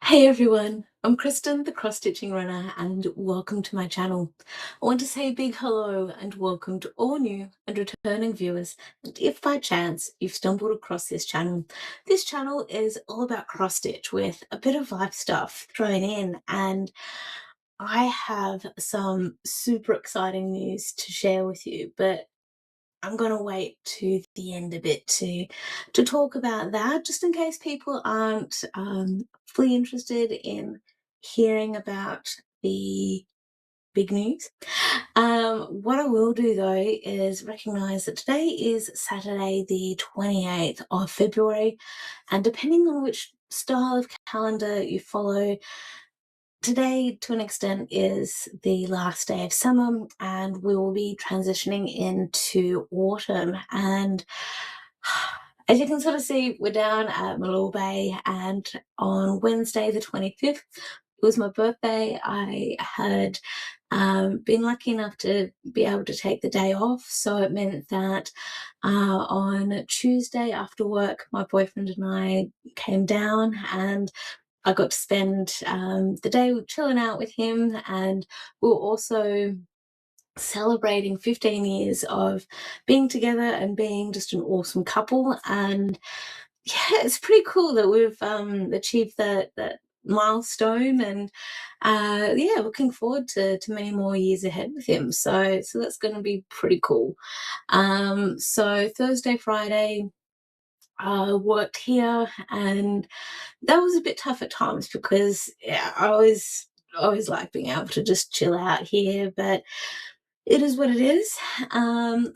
Hey everyone, I'm Kristen, the cross-stitching runner, and welcome to my channel. I want to say a big hello and welcome to all new and returning viewers. And if by chance you've stumbled across this channel is all about cross-stitch with a bit of life stuff thrown in, and I have some super exciting news to share with you, but I'm going to wait to the end of it to talk about that, just in case people aren't fully interested in hearing about the big news. What I will do though is recognise that today is Saturday the 28th of February, and depending on which style of calendar you follow, today, to an extent, is the last day of summer, and we will be transitioning into autumn. And as you can sort of see, we're down at Malure Bay, and on Wednesday, the 25th, it was my birthday. I had been lucky enough to be able to take the day off, so it meant that on Tuesday after work, my boyfriend and I came down, and I got to spend the day chilling out with him, and we were also celebrating 15 years of being together and being just an awesome couple. And yeah, it's pretty cool that we've achieved that milestone, and yeah, looking forward to many more years ahead with him. So that's going to be pretty cool. So Thursday, Friday, worked here, and that was a bit tough at times because yeah, I always like being able to just chill out here, but it is what it is.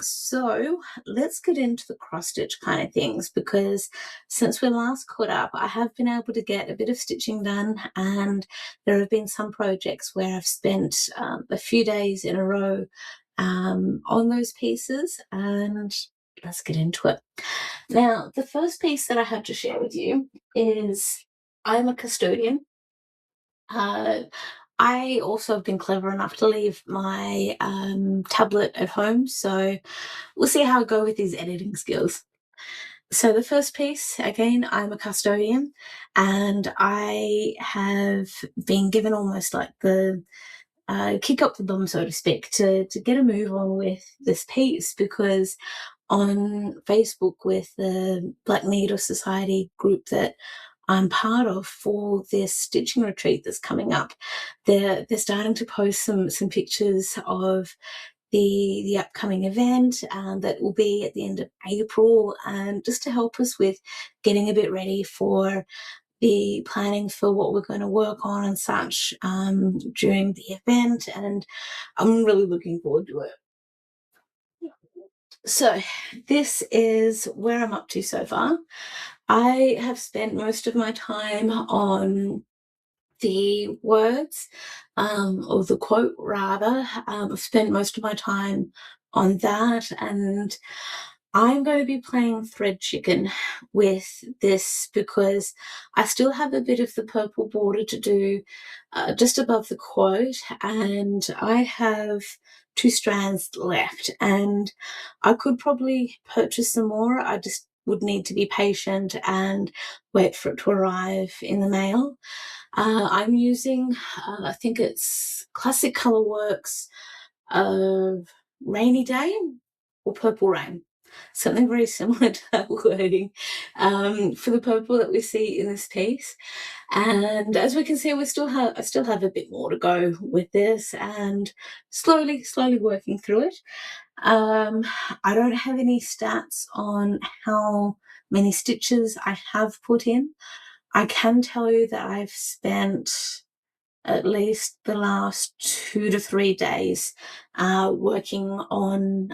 So let's get into the cross stitch kind of things, because since we last caught up, I have been able to get a bit of stitching done, and there have been some projects where I've spent a few days in a row on those pieces, and let's get into it. Now, the first piece that I have to share with you is I'm a custodian. Uh, I also have been clever enough to leave my tablet at home, so we'll see how I go with these editing skills. So the first piece, again, I'm a custodian, and I have been given almost like the kick up the bum, so to speak, to get a move on with this piece, because on Facebook with the Black Needle Society group that I'm part of for this stitching retreat that's coming up, they're starting to post some pictures of the upcoming event that will be at the end of April, and just to help us with getting a bit ready for the planning for what we're going to work on and such during the event, and I'm really looking forward to it. So this is where I'm up to so far. I have spent most of my time on the words, or the quote rather. I've spent most of my time on that, and I'm going to be playing thread chicken with this because I still have a bit of the purple border to do just above the quote, and I have 2 strands left, and I could probably purchase some more. I just would need to be patient and wait for it to arrive in the mail. I'm using, I think it's Classic Colourworks of Rainy Day or Purple Rain. Something very similar to that wording for the purple that we see in this piece. And as we can see, I still have a bit more to go with this, and slowly working through it. I don't have any stats on how many stitches I have put in. I can tell you that I've spent at least the last 2 to 3 days working on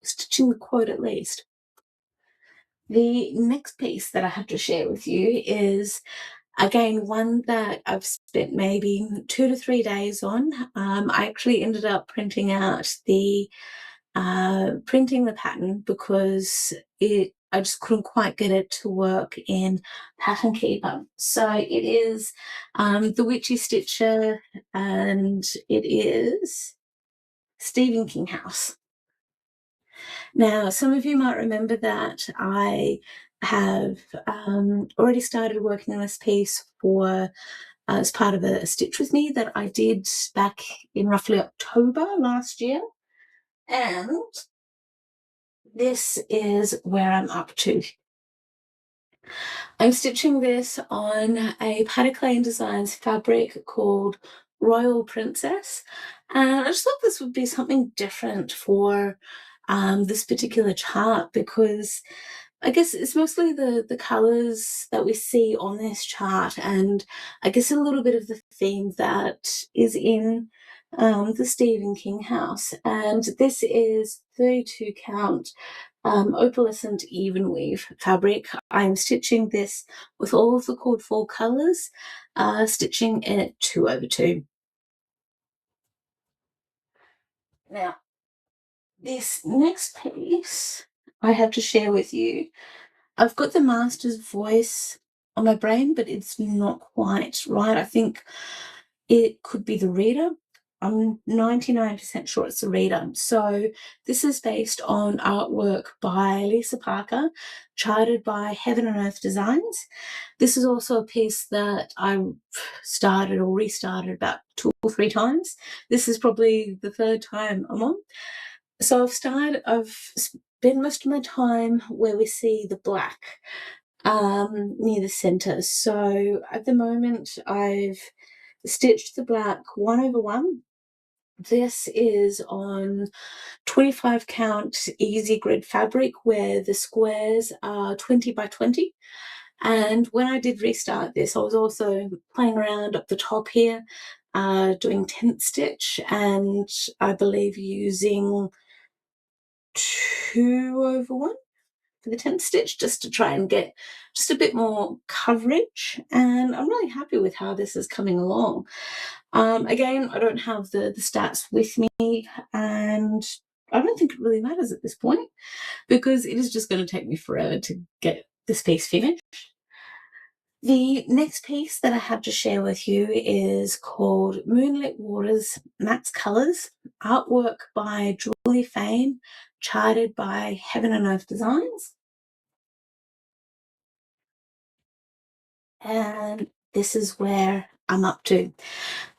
stitching the quote at least. The next piece that I have to share with you is, again, one that I've spent maybe 2 to 3 days on. I actually ended up printing out printing the pattern because I just couldn't quite get it to work in Pattern Keeper. So it is the Witchy Stitcher, and it is Stephen King House. Now, some of you might remember that I have already started working on this piece for as part of a stitch with me that I did back in roughly October last year. And this is where I'm up to. I'm stitching this on a Paddock Lane Designs fabric called Royal Princess, and I just thought this would be something different for this particular chart, because I guess it's mostly the colours that we see on this chart, and I guess a little bit of the theme that is in the Stephen King house. And this is 32 count opalescent even weave fabric. I'm stitching this with all of the called for colours, stitching it 2/2. Now, this next piece I have to share with you. I've got the master's voice on my brain, but it's not quite right. I think it could be the reader. I'm 99% sure it's the reader. So this is based on artwork by Lisa Parker, charted by Heaven and Earth Designs. This is also a piece that I started or restarted about 2 or 3 times. This is probably the 3rd time I'm on. So I've spent most of my time where we see the black near the center. So at the moment I've stitched the black 1/1. This is on 25 count easy grid fabric where the squares are 20 by 20. And when I did restart this, I was also playing around up the top here, doing tent stitch, and I believe using 2/1 for the tent stitch, just to try and get just a bit more coverage. And I'm really happy with how this is coming along. Again, I don't have the stats with me, and I don't think it really matters at this point, because it is just going to take me forever to get this piece finished. The next piece that I have to share with you is called Moonlit Waters Max Colours, artwork by Julie Fain, charted by Heaven and Earth Designs. And this is where I'm up to.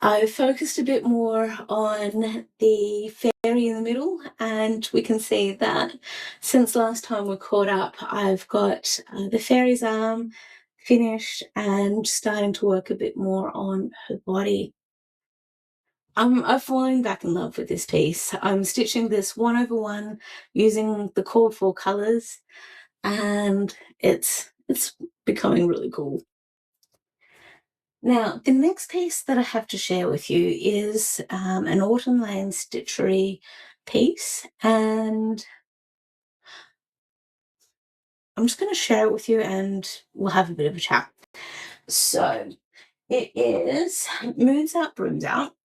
I focused a bit more on the fairy in the middle, and we can see that since last time we caught up, I've got the fairy's arm finished and starting to work a bit more on her body. I've fallen back in love with this piece. I'm stitching this 1/1 using the called for colours, and it's becoming really cool. Now, the next piece that I have to share with you is an Autumn Lane Stitchery piece, and I'm just going to share it with you and we'll have a bit of a chat. So it is Moons Out, Brooms Out.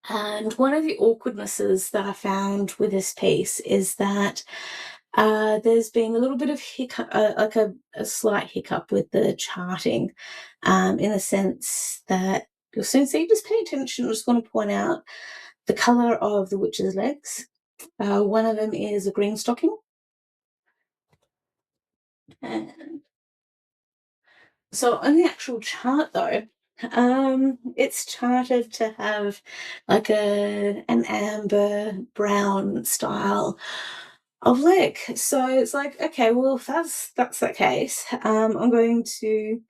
And one of the awkwardnesses that I found with this piece is that there's been a little bit of hiccup, like a slight hiccup with the charting, in the sense that you'll soon see. Just pay attention. I'm just going to point out the colour of the witch's legs. One of them is a green stocking. And so on the actual chart though, it's charted to have like an amber brown style of leg. So it's like, okay, well, if that's the case, I'm going to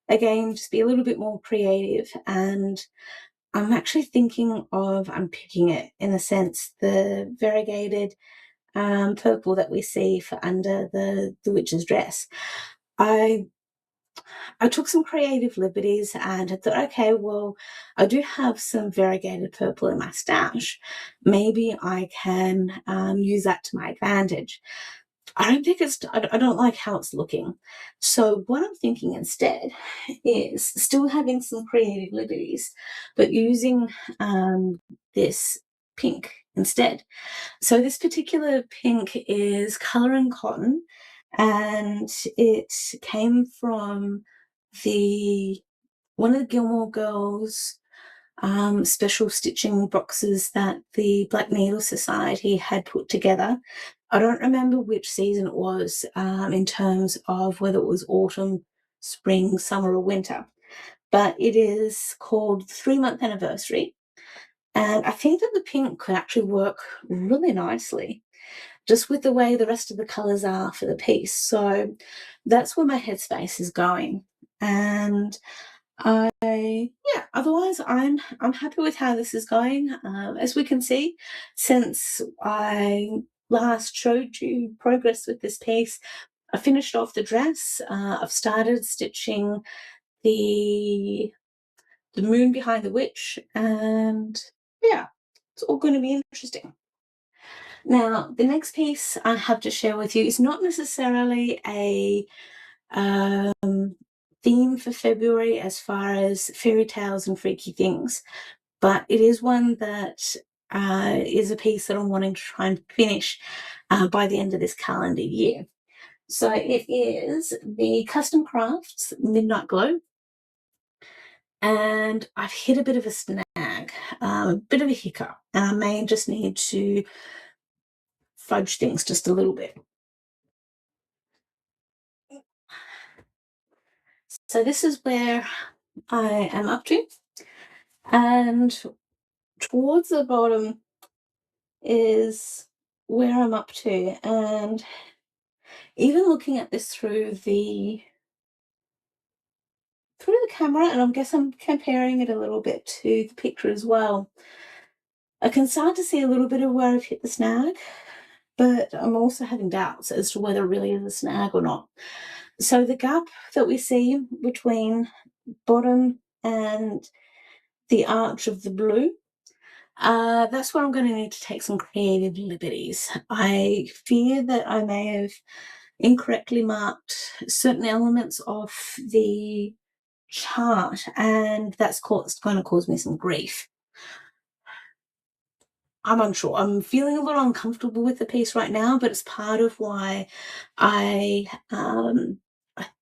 again just be a little bit more creative, and I'm actually thinking of unpicking it, in a sense, the variegated purple that we see for under the witch's dress. I took some creative liberties and I thought, okay, well, I do have some variegated purple in my stash. Maybe I can use that to my advantage. I don't like how it's looking. So what I'm thinking instead is still having some creative liberties, but using this pink instead. So this particular pink is Colour and Cotton, and it came from one of the Gilmore Girls special stitching boxes that the Black Needle Society had put together. I don't remember which season it was in terms of whether it was autumn, spring, summer or winter, but it is called 3-month anniversary. And I think that the pink could actually work really nicely just with the way the rest of the colours are for the piece. So that's where my headspace is going. And otherwise I'm happy with how this is going. As we can see, since I last showed you progress with this piece, I finished off the dress. I've started stitching the moon behind the witch, and yeah, it's all going to be interesting. Now, the next piece I have to share with you is not necessarily a theme for February as far as fairy tales and freaky things, but it is one that is a piece that I'm wanting to try and finish by the end of this calendar year. So it is the Kustom Krafts Midnight Glow, and I've hit a bit of a snag, a bit of a hiccup, and I may just need to fudge things just a little bit. So this is where I am up to, and towards the bottom is where I'm up to, and even looking at this through the camera, and I guess I'm comparing it a little bit to the picture as well, I can start to see a little bit of where I've hit the snag, but I'm also having doubts as to whether it really is a snag or not. So the gap that we see between bottom and the arch of the blue, that's where I'm going to need to take some creative liberties. I fear that I may have incorrectly marked certain elements of the chart, and that's going to cause me some grief. I'm unsure. I'm feeling a little uncomfortable with the piece right now, but it's part of why I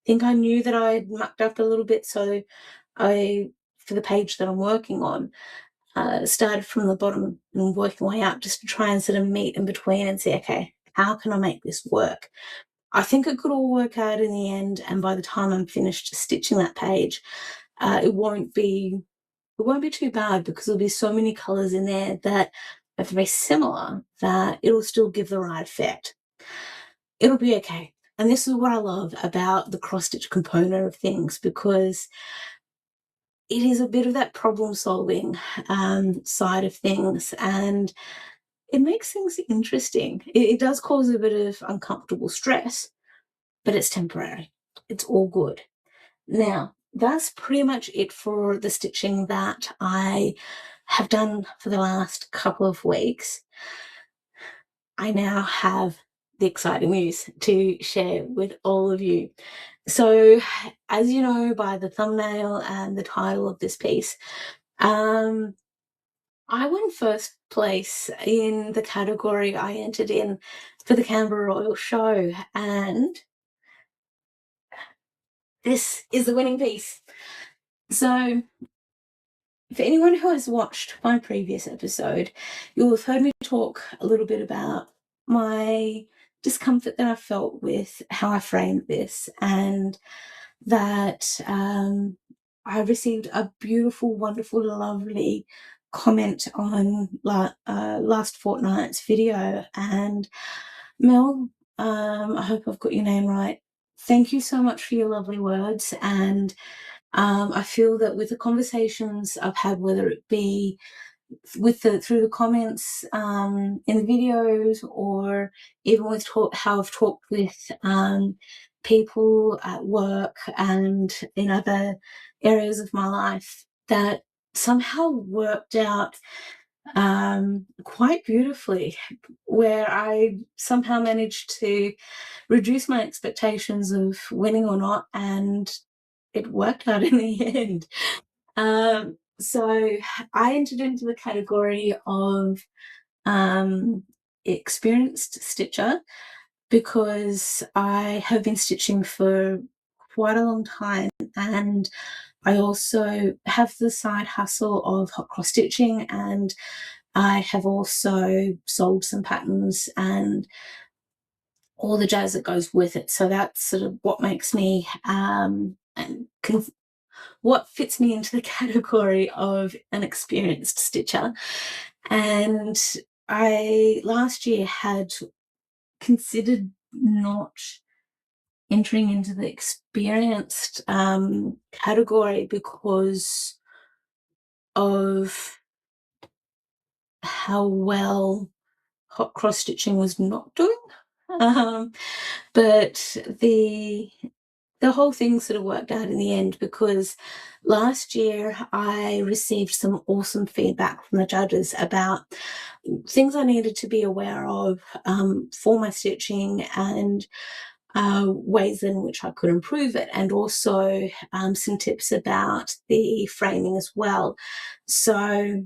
think I knew that I had mucked up a little bit, so for the page that I'm working on, started from the bottom and working my way up just to try and sort of meet in between and see, okay, how can I make this work? I think it could all work out in the end, and by the time I'm finished stitching that page, it won't be too bad, because there'll be so many colours in there that are very similar that it'll still give the right effect. It'll be okay. And this is what I love about the cross-stitch component of things, because it is a bit of that problem-solving side of things, and it makes things interesting. It does cause a bit of uncomfortable stress, but it's temporary. It's all good. Now, that's pretty much it for the stitching that I have done for the last couple of weeks. I now have the exciting news to share with all of you. So, as you know by the thumbnail and the title of this piece, I won first place in the category I entered in for the Canberra Royal Show, and this is the winning piece. So, for anyone who has watched my previous episode, you'll have heard me talk a little bit about my discomfort that I felt with how I framed this, and that I received a beautiful, wonderful, lovely comment on last fortnight's video. And Mel, I hope I've got your name right. Thank you so much for your lovely words, and I feel that with the conversations I've had, whether it be through the comments in the videos, or even with how I've talked with people at work and in other areas of my life, that somehow worked out quite beautifully, where I somehow managed to reduce my expectations of winning or not, and it worked out in the end. So I entered into the category of experienced stitcher, because I have been stitching for quite a long time, and I also have the side hustle of hot cross stitching, and I have also sold some patterns and all the jazz that goes with it. So that's sort of what makes me what fits me into the category of an experienced stitcher. And I last year had considered not entering into the experienced category because of how well hot cross stitching was not doing. But the whole thing sort of worked out in the end, because last year I received some awesome feedback from the judges about things I needed to be aware of for my stitching, and ways in which I could improve it, and also some tips about the framing as well. So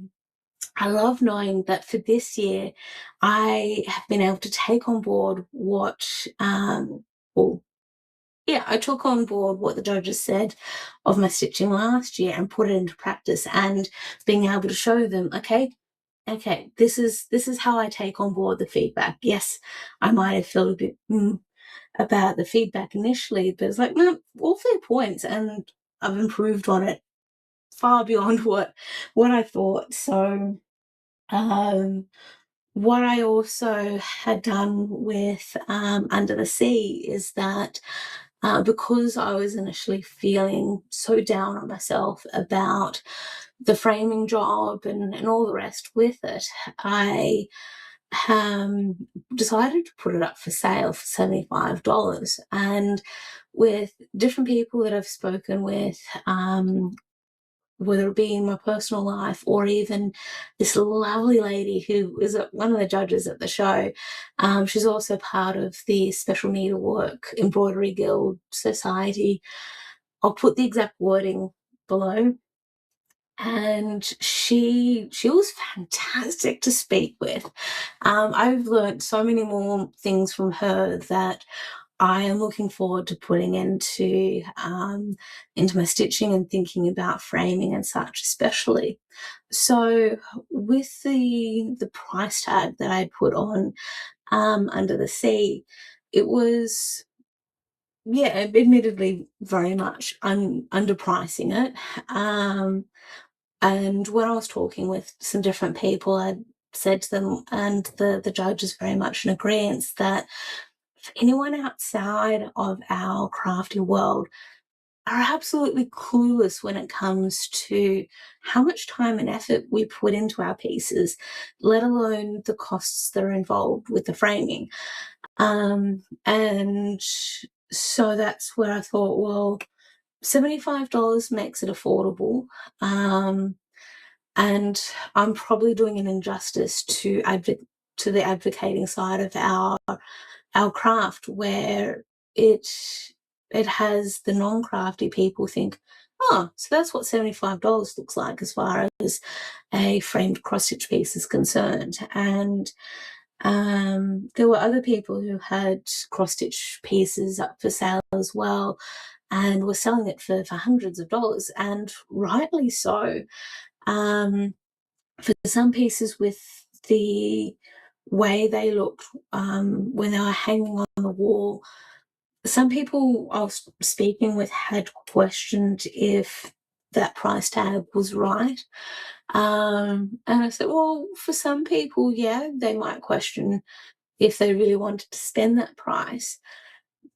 I love knowing that for this year I have been able to take on board what I took on board what the judges said of my stitching last year and put it into practice, and being able to show them, okay, this is how I take on board the feedback. Yes, I might have felt a bit about the feedback initially, but it's like, no, all fair points, and I've improved on it far beyond what I thought. So what I also had done with Under the Sea is that because I was initially feeling so down on myself about the framing job and all the rest with it, I decided to put it up for sale for $75. And with different people that I've spoken with, whether it be in my personal life or even this lovely lady who is one of the judges at the show. She's also part of the Special Needlework Embroidery Guild Society. I'll put the exact wording below. And she was fantastic to speak with. I've learned so many more things from her that I am looking forward to putting into my stitching and thinking about framing and such, especially. So with the price tag that I put on Under the Sea, it was, admittedly very much underpricing it. And when I was talking with some different people, I said to them, and the judge is very much in agreement, that for anyone outside of our crafty world are absolutely clueless when it comes to how much time and effort we put into our pieces, let alone the costs that are involved with the framing. And so that's where I thought, well, $75 makes it affordable. And I'm probably doing an injustice to the advocating side of our craft, where it has the non-crafty people think, oh, so that's what $75 looks like as far as a framed cross-stitch piece is concerned. And there were other people who had cross-stitch pieces up for sale as well, and were selling it for hundreds of dollars, and rightly so. For some pieces, with the way they looked when they were hanging on the wall, some people I was speaking with had questioned if that price tag was right. And I said, well, for some people, yeah, they might question if they really wanted to spend that price.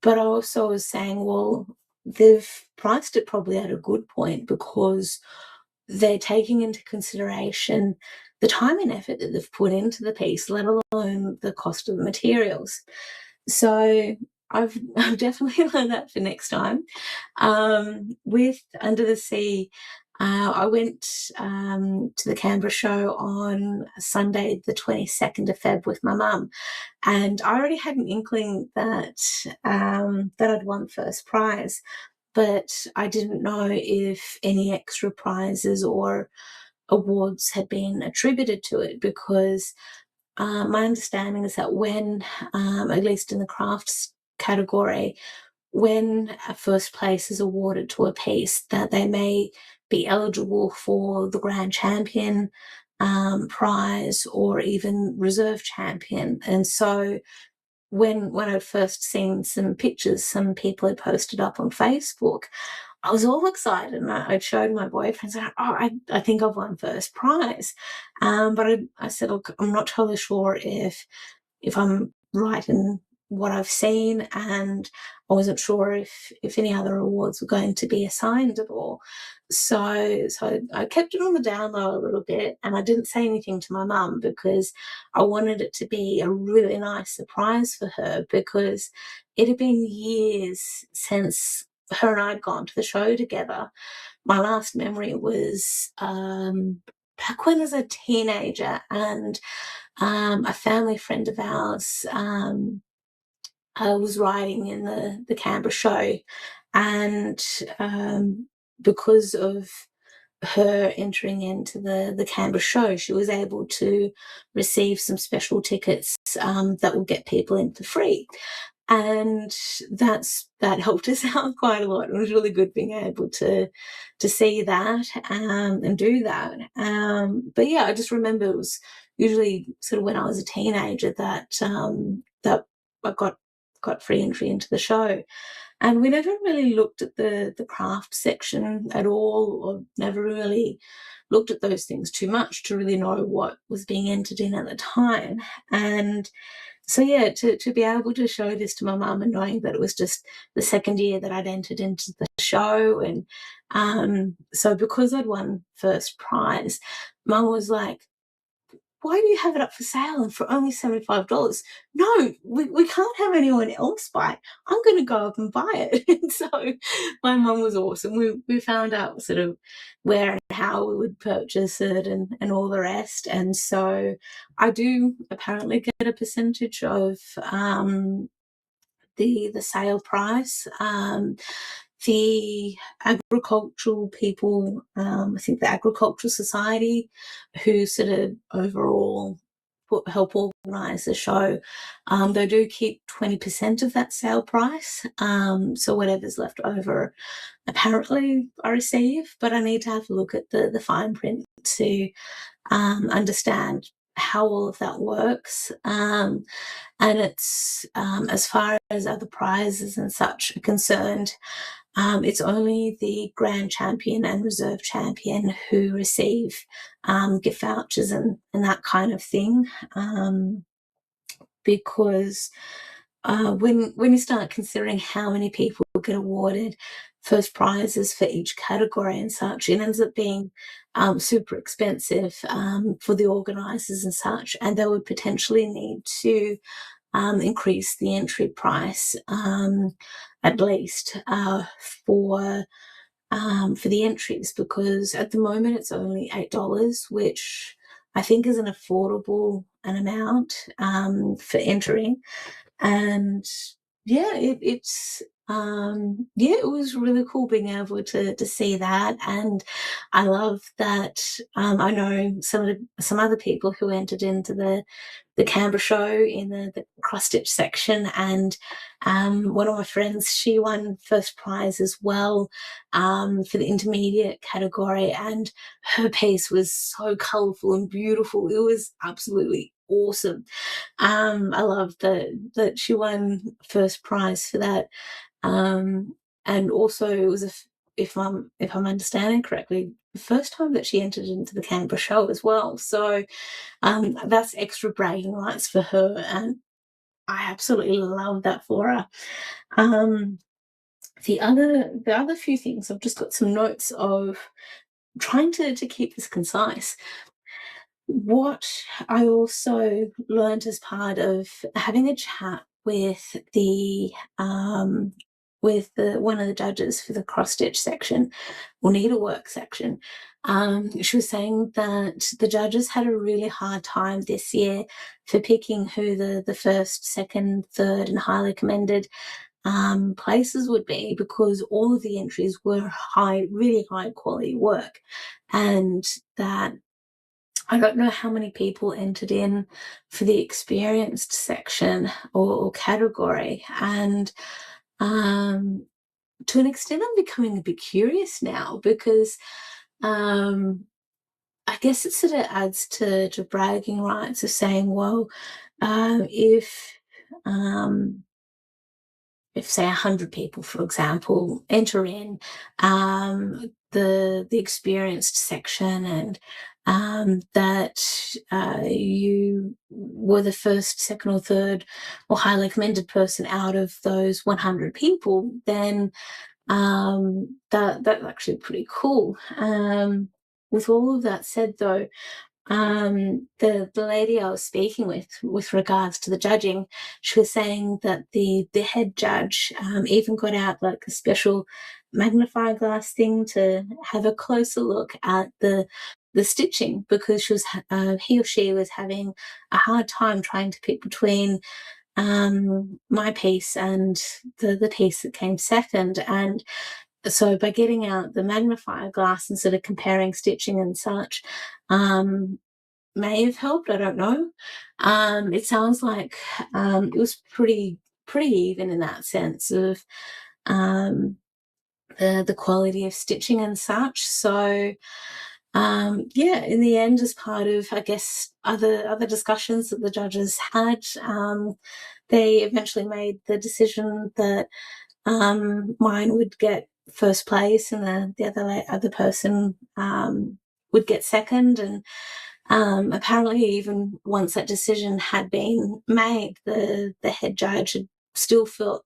But I also was saying, well, they've priced it probably at a good point, because they're taking into consideration the time and effort that they've put into the piece, let alone the cost of the materials. So I've definitely learned that for next time. With Under the Sea, I went to the Canberra show on Sunday, the 22nd of Feb, with my mum, and I already had an inkling that I'd won first prize, but I didn't know if any extra prizes or awards had been attributed to it, because my understanding is that when, at least in the crafts category, when a first place is awarded to a piece, that they may be eligible for the Grand Champion prize, or even Reserve Champion. And so when I'd first seen some pictures some people had posted up on Facebook, I was all excited, and I'd showed my boyfriend, saying, "Oh, I think I've won first prize." But I said, "Look, I'm not totally sure if I'm right in what I've seen, and I wasn't sure if any other awards were going to be assigned at all." So I kept it on the down low a little bit, and I didn't say anything to my mum because I wanted it to be a really nice surprise for her, because it had been years since her and I'd gone to the show together. My last memory was back when I was a teenager, and a family friend of ours was riding in the Canberra show, and because of her entering into the Canberra show, she was able to receive some special tickets that will get people in for free. And that helped us out quite a lot. It was really good being able to see that and do that. But yeah, I just remember it was usually sort of when I was a teenager that I got free entry into the show. And we never really looked at the craft section at all, or never really looked at those things too much to really know what was being entered in at the time. And so yeah, to be able to show this to my mum, and knowing that it was just the second year that I'd entered into the show, and so because I'd won first prize, mum was like, "Why do you have it up for sale and for only $75?" "No, we can't have anyone else buy it. I'm going to go up and buy it." And so my mum was awesome. We found out sort of where and how we would purchase it, and all the rest. And so I do apparently get a percentage of the sale price. The agricultural people, I think the Agricultural Society, who sort of overall help organise the show, they do keep 20% of that sale price. So whatever's left over, apparently I receive, but I need to have a look at the fine print to understand how all of that works. And it's as far as other prizes and such are concerned, it's only the grand champion and reserve champion who receive gift vouchers and that kind of thing, because when you start considering how many people get awarded first prizes for each category and such, it ends up being super expensive for the organisers and such, and they would potentially need to increase the entry price at least for the entries, because at the moment it's only $8, which I think is an affordable an amount for entering. And yeah, it was really cool being able to see that. And I love that I know some other people who entered into the Canberra show in the cross stitch section, and one of my friends, she won first prize as well for the intermediate category, and her piece was so colourful and beautiful. It was absolutely awesome. I love that she won first prize for that, and also it was if I'm understanding correctly, the first time that she entered into the Canberra show as well. So that's extra bragging rights for her, and I absolutely love that for her. The other few things, I've just got some notes of trying to keep this concise. What I also learned as part of having a chat with the one of the judges for the cross stitch section or needlework section, she was saying that the judges had a really hard time this year for picking who the first, second, third, and highly commended places would be, because all of the entries were really high quality work, and that I don't know how many people entered in for the experienced section or category, and to an extent I'm becoming a bit curious now, because I guess it sort of adds to bragging rights of saying, well, if if say 100 people, for example, enter in the experienced section, and that you were the first, second, or third, or highly commended person out of those 100 people, then that's actually pretty cool. With all of that said, though, the lady I was speaking with regards to the judging, she was saying that the head judge even got out like a special magnifying glass thing to have a closer look at the stitching, because he or she was having a hard time trying to pick between my piece and the piece that came second. And so by getting out the magnifier glass and sort of comparing stitching and such, may have helped. I don't know. It sounds like it was pretty even in that sense of the quality of stitching and such. So yeah, in the end, as part of, I guess, other discussions that the judges had, they eventually made the decision that mine would get first place and the other person would get second. And apparently, even once that decision had been made, the head judge had still felt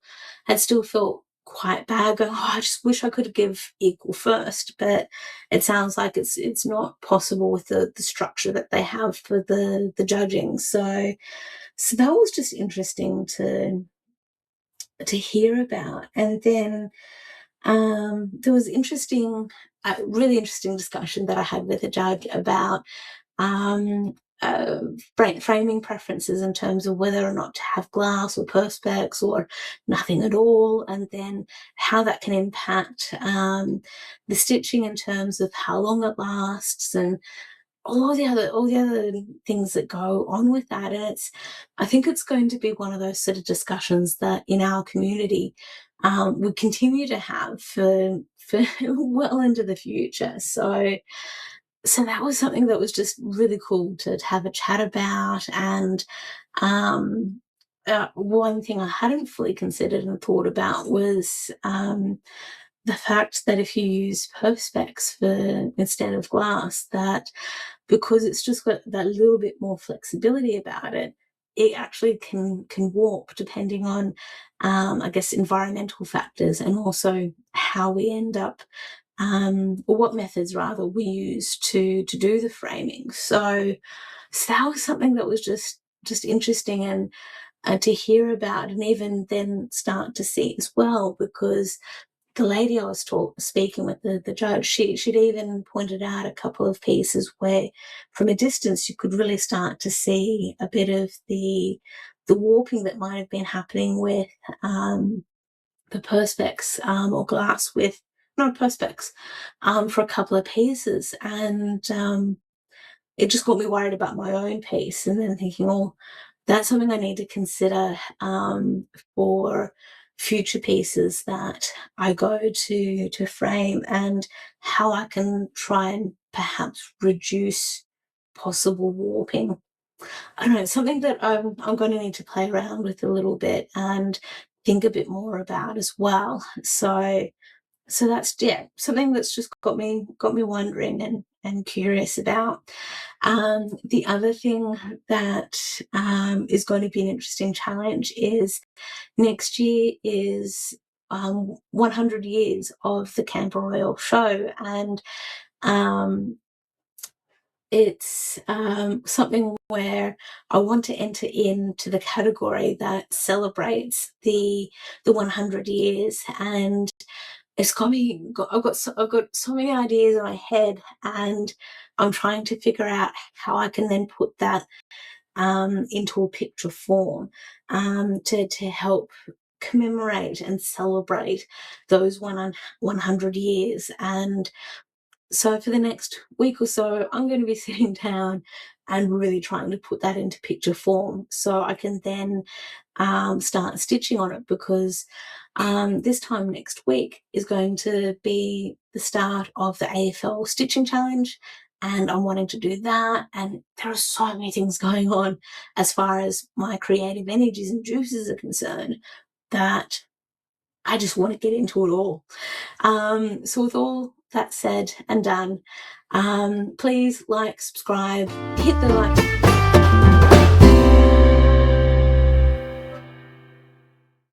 quite bad, going, "Oh, I just wish I could give equal first." But it sounds like it's not possible with the structure that they have for the judging. So that was just interesting to hear about. And then there was really interesting discussion that I had with a judge about framing preferences in terms of whether or not to have glass or perspex or nothing at all, and then how that can impact the stitching in terms of how long it lasts, and all the other things that go on with that. And I think it's going to be one of those sort of discussions that in our community we continue to have for well into the future. So that was something that was just really cool to have a chat about. And one thing I hadn't fully considered and thought about was the fact that if you use perspex instead of glass, that because it's just got that little bit more flexibility about it, it actually can warp depending on, I guess, environmental factors, and also how we end up, or what methods rather we use to do the framing. So that was something that was just interesting, and to hear about, and even then start to see as well, because the lady I was speaking with, the judge, she'd even pointed out a couple of pieces where from a distance you could really start to see a bit of the warping that might have been happening with the perspex or glass with, not perspex, for a couple of pieces. And it just got me worried about my own piece, and then thinking, oh, that's something I need to consider for future pieces that I go to frame, and how I can try and perhaps reduce possible warping. I don't know, something that I'm going to need to play around with a little bit and think a bit more about as well. So that's, yeah, something that's just got me wondering and curious about. The other thing that is going to be an interesting challenge is next year is 100 years of the Canberra Royal Show, and it's something where I want to enter into the category that celebrates the 100 years. And it's got me. I've got so many ideas in my head, and I'm trying to figure out how I can then put that into a picture form to help commemorate and celebrate those 100 years. And so for the next week or so, I'm going to be sitting down and really trying to put that into picture form, so I can then start stitching on it, because this time next week is going to be the start of the AFL Stitching Challenge. and I'm wanting to do that, and there are so many things going on as far as my creative energies and juices are concerned that I just want to get into it all. So with all that said and done, please like, subscribe, hit the like